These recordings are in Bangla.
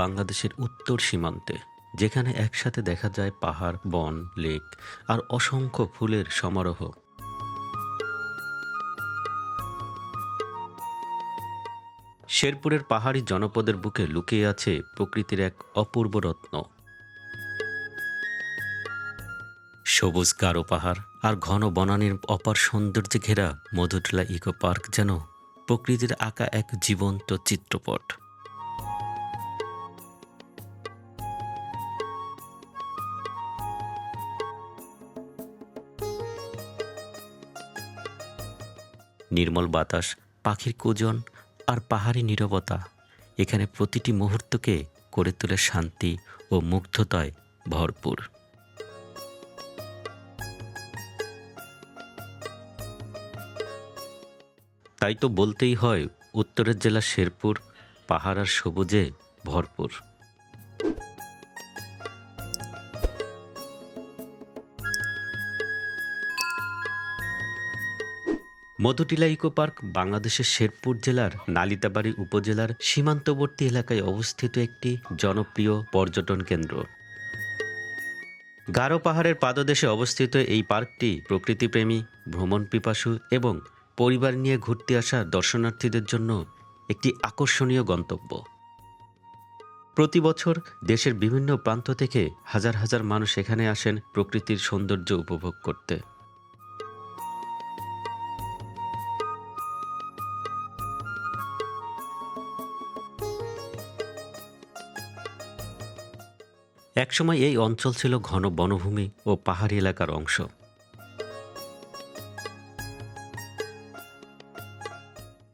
বাংলাদেশের উত্তর সীমান্তে, যেখানে একসাথে দেখা যায় পাহাড়, বন, লেক আর অসংখ্য ফুলের সমারোহ। শেরপুরের পাহাড়ি জনপদের বুকে লুকিয়ে আছে প্রকৃতির এক অপূর্ব রত্ন। সবুজ গারো পাহাড় আর ঘন বনানীর অপার সৌন্দর্যে ঘেরা মধুটিলা ইকো পার্ক যেন প্রকৃতির আঁকা এক জীবন্ত চিত্রপট। নির্মল বাতাস, পাখির কূজন আর পাহাড়ি নীরবতা এখানে প্রতিটি মুহূর্তকে করে তোলে শান্তি ও মুগ্ধতায় ভরপুর। তাই তো বলতেই হয়, উত্তরের জেলা শেরপুর পাহাড় আর সবুজে ভরপুর। মধুটিলা ইকো পার্ক বাংলাদেশের শেরপুর জেলার নালিতাবাড়ী উপজেলার সীমান্তবর্তী এলাকায় অবস্থিত একটি জনপ্রিয় পর্যটন কেন্দ্র। গারো পাহাড়ের পাদদেশে অবস্থিত এই পার্কটি প্রকৃতিপ্রেমী, ভ্রমণ পিপাসু এবং পরিবার নিয়ে ঘুরতে আসা দর্শনার্থীদের জন্য একটি আকর্ষণীয় গন্তব্য। প্রতি বছর দেশের বিভিন্ন প্রান্ত থেকে হাজার হাজার মানুষ এখানে আসেন প্রকৃতির সৌন্দর্য উপভোগ করতে। একসময় এই অঞ্চল ছিল ঘন বনভূমি ও পাহাড়ি এলাকার অংশ।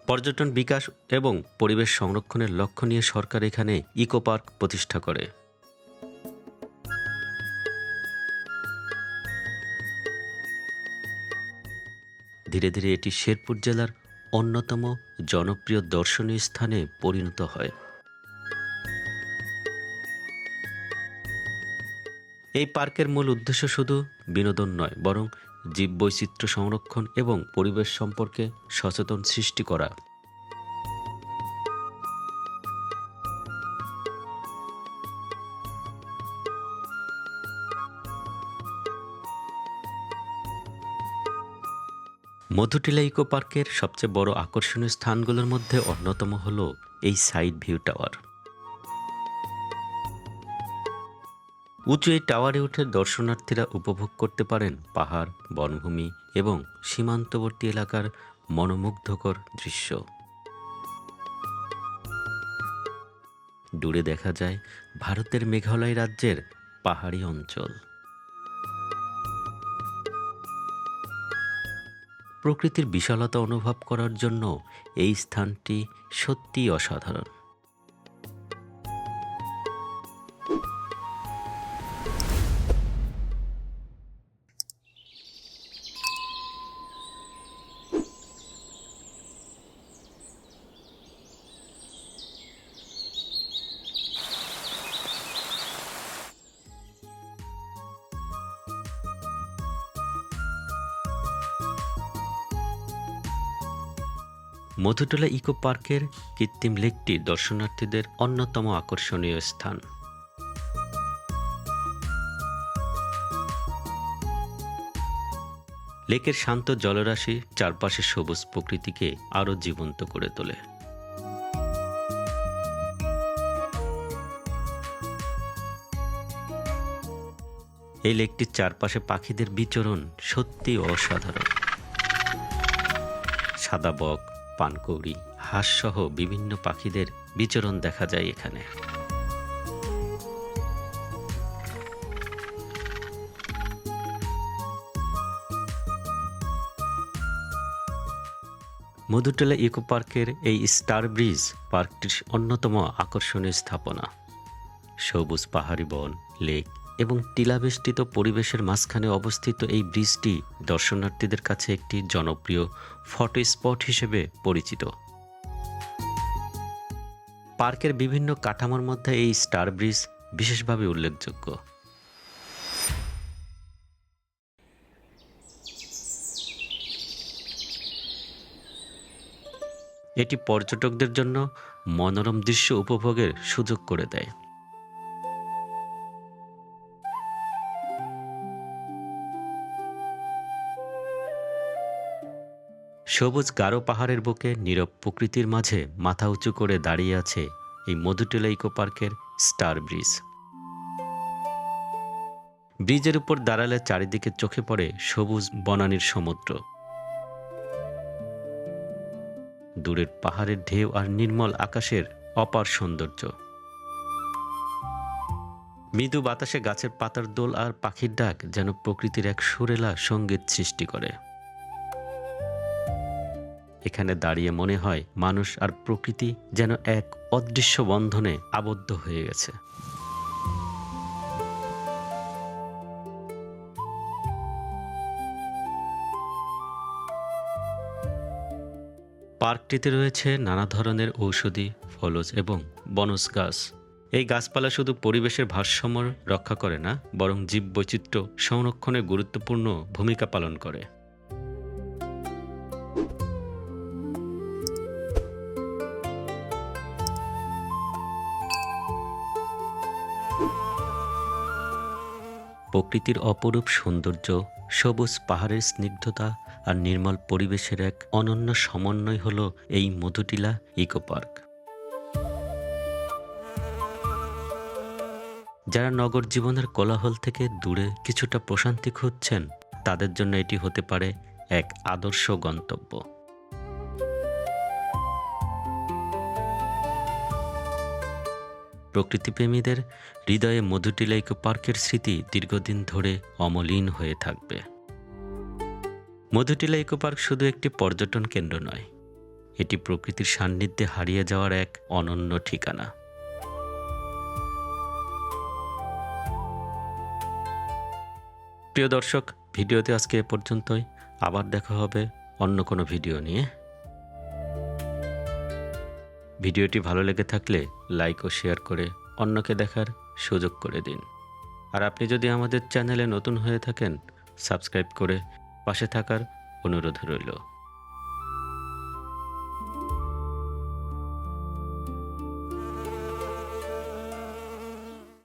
পর্যটন বিকাশ এবং পরিবেশ সংরক্ষণের লক্ষ্য নিয়ে সরকার এখানে ইকো পার্ক প্রতিষ্ঠা করে। ধীরে ধীরে এটি শেরপুর জেলার অন্যতম জনপ্রিয় দর্শনীয় স্থানে পরিণত হয়। এই পার্কের মূল উদ্দেশ্য শুধু বিনোদন নয়, বরং জীববৈচিত্র্য সংরক্ষণ এবং পরিবেশ সম্পর্কে সচেতন সৃষ্টি করা। মধুটিলা ইকো পার্কের সবচেয়ে বড় আকর্ষণীয় স্থানগুলোর মধ্যে অন্যতম হল এই সাইড ভিউ টাওয়ার। উঁচু এই টাওয়ারে উঠে দর্শনার্থীরা উপভোগ করতে পারেন পাহাড়, বনভূমি এবং সীমান্তবর্তী এলাকার মনোমুগ্ধকর দৃশ্য। দূরে দেখা যায় ভারতের মেঘালয় রাজ্যের পাহাড়ি অঞ্চল। প্রকৃতির বিশালতা অনুভব করার জন্য এই স্থানটি সত্যিই অসাধারণ। মধুটিলা ইকো পার্কের কৃত্রিম লেকটি দর্শনার্থীদের অন্যতম আকর্ষণীয় স্থান। লেকের শান্ত জলরাশি চারপাশে সবুজ প্রকৃতিকে আরও জীবন্ত করে তোলে। এই লেকটির চারপাশে পাখিদের বিচরণ সত্যি অসাধারণ। সাদা বক, পানকৌড়ি, হাঁস সহ বিভিন্ন পাখিদের বিচরণ দেখা যায় এখানে। মধুটিলা ইকো পার্কের এই স্টার ব্রিজ পার্কটির অন্যতম আকর্ষণীয় স্থাপনা। সবুজ পাহাড়ি বন, লেক এবং টিলাবেষ্টিত পরিবেশের মাঝখানে অবস্থিত এই ব্রিজটি দর্শনার্থীদের কাছে একটি জনপ্রিয় ফটো স্পট হিসেবে পরিচিত। পার্কের বিভিন্ন কাঠামোর মধ্যে এই স্টার ব্রিজ বিশেষভাবে উল্লেখযোগ্য। এটি পর্যটকদের জন্য মনোরম দৃশ্য উপভোগের সুযোগ করে দেয়। সবুজ গাঢ় পাহাড়ের বুকে নীরব প্রকৃতির মাঝে মাথা উঁচু করে দাঁড়িয়ে আছে এই মধুটিলা ইকো পার্কের স্টার ব্রিজ। ব্রিজের উপর দাঁড়ালে চারিদিকে চোখে পড়ে সবুজ বনানীর সমুদ্র, দূরের পাহাড়ের ঢেউ আর নির্মল আকাশের অপার সৌন্দর্য। মৃদু বাতাসে গাছের পাতার দোল আর পাখির ডাক যেন প্রকৃতির এক সুরেলা সঙ্গীত সৃষ্টি করে। এখানে দাঁড়িয়ে মনে হয় মানুষ আর প্রকৃতি যেন এক অদৃশ্য বন্ধনে আবদ্ধ হয়ে গেছে। পার্কটিতে রয়েছে নানা ধরনের ঔষধি, ফলজ এবং বনজ গাছ। এই গাছপালা শুধু পরিবেশের ভারসাম্য রক্ষা করে না, বরং জীববৈচিত্র্য সংরক্ষণে গুরুত্বপূর্ণ ভূমিকা পালন করে। প্রকৃতির অপরূপ সৌন্দর্য, সবুজ পাহাড়ের স্নিগ্ধতা আর নির্মল পরিবেশের এক অনন্য সমন্বয় হল এই মধুটিলা ইকো পার্ক। যারা নগর জীবনের কোলাহল থেকে দূরে কিছুটা প্রশান্তি খুঁজছেন, তাদের জন্য এটি হতে পারে এক আদর্শ গন্তব্য। প্রকৃতিপ্রেমীদের হৃদয়ে মধুটিলা ইকো পার্কের স্মৃতি দীর্ঘদিন ধরে অমলিন হয়ে থাকবে। মধুটিলা ইকো পার্ক শুধু একটি পর্যটন কেন্দ্র নয়, এটি প্রকৃতির সান্নিধ্যে হারিয়ে যাওয়ার এক অনন্য ঠিকানা। প্রিয় দর্শক, ভিডিওতে আজকে এ পর্যন্তই। আবার দেখা হবে অন্য কোনো ভিডিও নিয়ে। ভিডিওটি ভালো লেগে থাকলে লাইক ও শেয়ার করে অন্যকে দেখার সুযোগ করে দিন। আর আপনি যদি আমাদের চ্যানেলে নতুন হয়ে থাকেন, সাবস্ক্রাইব করে পাশে থাকার অনুরোধ রইল।